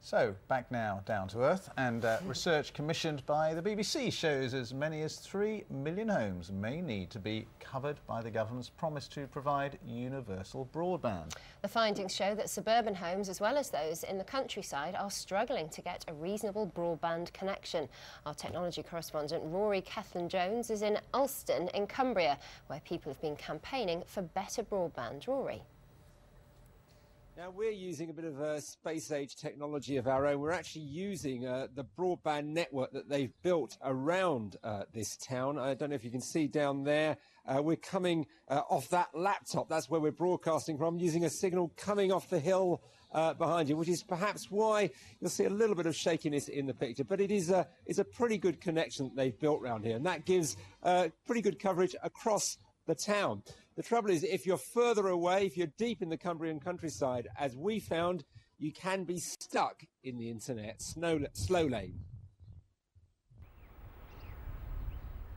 So, back now down to earth, and research commissioned by the BBC shows as many as 3 million homes may need to be covered by the government's promise to provide universal broadband. The findings show that suburban homes, as well as those in the countryside, are struggling to get a reasonable broadband connection. Our technology correspondent Rory Kathleen-Jones is in Ulston in Cumbria, where people have been campaigning for better broadband. Rory. Now, we're using a bit of space-age technology of our own. We're actually using the broadband network that they've built around this town. I don't know if you can see down there. We're coming off that laptop. That's where we're broadcasting from, using a signal coming off the hill behind you, which is perhaps why you'll see a little bit of shakiness in the picture. But it's a pretty good connection that they've built around here, and that gives pretty good coverage across the town. The trouble is, if you're further away, if you're deep in the Cumbrian countryside, as we found, you can be stuck in the internet slow lane.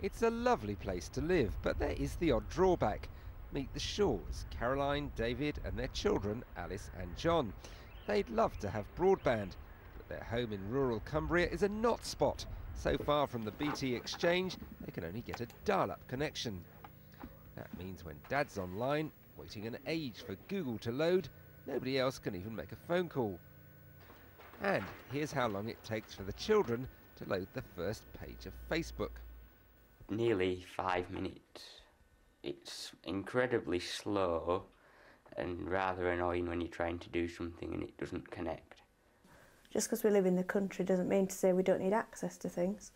It's a lovely place to live, but there is the odd drawback. Meet the Shaws, Caroline, David and their children, Alice and John. They'd love to have broadband, but their home in rural Cumbria is a not spot. So far from the BT exchange, they can only get a dial-up connection. That means when Dad's online, waiting an age for Google to load, nobody else can even make a phone call. And here's how long it takes for the children to load the first page of Facebook. Nearly 5 minutes. It's incredibly slow and rather annoying when you're trying to do something and it doesn't connect. Just because we live in the country doesn't mean to say we don't need access to things.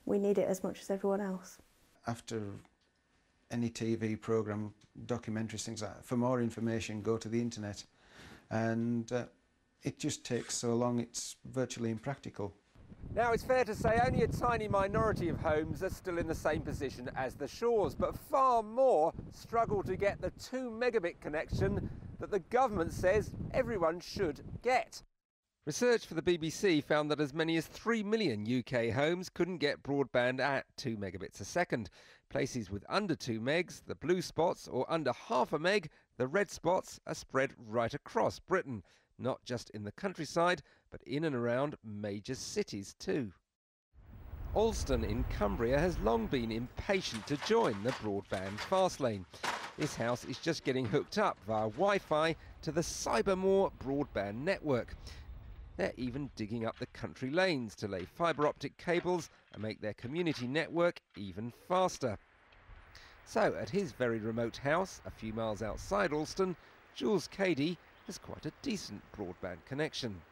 We need it as much as everyone else. After any TV programme, documentaries, things like that, for more information, go to the internet. And it just takes so long, it's virtually impractical. Now, it's fair to say only a tiny minority of homes are still in the same position as the Shaws, but far more struggle to get the 2 megabit connection that the government says everyone should get. Research for the BBC found that as many as 3 million UK homes couldn't get broadband at 2 megabits a second. Places with under 2 megs, the blue spots, or under half a meg, the red spots, are spread right across Britain, not just in the countryside, but in and around major cities too. Alston in Cumbria has long been impatient to join the broadband fast lane. This house is just getting hooked up via Wi-Fi to the Cybermore broadband network. They're even digging up the country lanes to lay fibre optic cables and make their community network even faster. So, at his very remote house, a few miles outside Alston, Jules Cady has quite a decent broadband connection.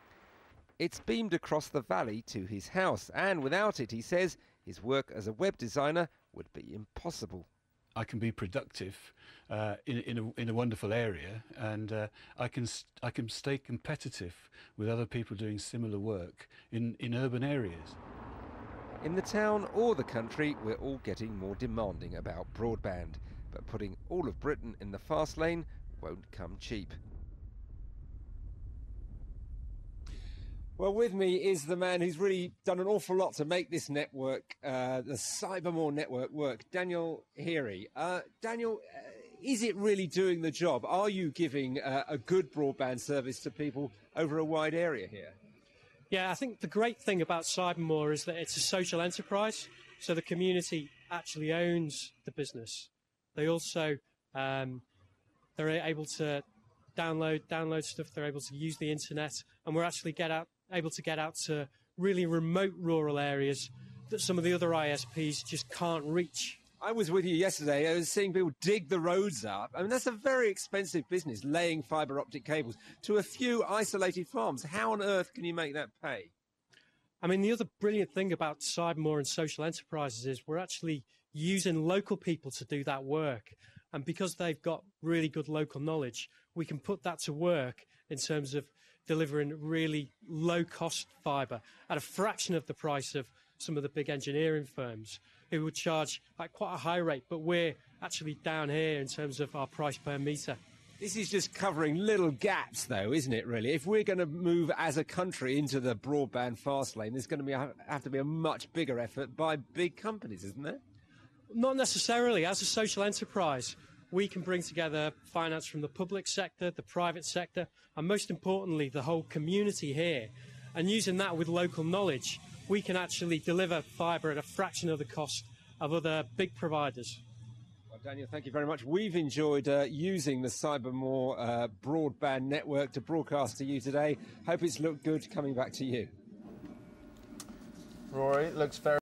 It's beamed across the valley to his house, and without it, he says, his work as a web designer would be impossible. I can be productive in a wonderful area, and I can stay competitive with other people doing similar work in urban areas. In the town or the country, we're all getting more demanding about broadband, but putting all of Britain in the fast lane won't come cheap. Well, with me is the man who's really done an awful lot to make this network, the Cybermore network, work, Daniel Heary. Daniel, is it really doing the job? Are you giving a good broadband service to people over a wide area here? Yeah, I think the great thing about Cybermore is that it's a social enterprise, so the community actually owns the business. They also, they're able to download stuff, they're able to use the internet, and we're actually able to get out to really remote rural areas that some of the other ISPs just can't reach. I was with you yesterday. I was seeing people dig the roads up. I mean, that's a very expensive business, laying fibre optic cables to a few isolated farms. How on earth can you make that pay? I mean, the other brilliant thing about Cybermore and social enterprises is we're actually using local people to do that work. And because they've got really good local knowledge, we can put that to work in terms of delivering really low-cost fibre at a fraction of the price of some of the big engineering firms who would charge at quite a high rate, but we're actually down here in terms of our price per metre. This is just covering little gaps, though, isn't it, really? If we're going to move as a country into the broadband fast lane, there's going to have to be a much bigger effort by big companies, isn't there? Not necessarily. As a social enterprise, we can bring together finance from the public sector, the private sector, and most importantly, the whole community here. And using that with local knowledge, we can actually deliver fibre at a fraction of the cost of other big providers. Well, Daniel, thank you very much. We've enjoyed using the Cybermore broadband network to broadcast to you today. Hope it's looked good coming back to you. Rory, looks very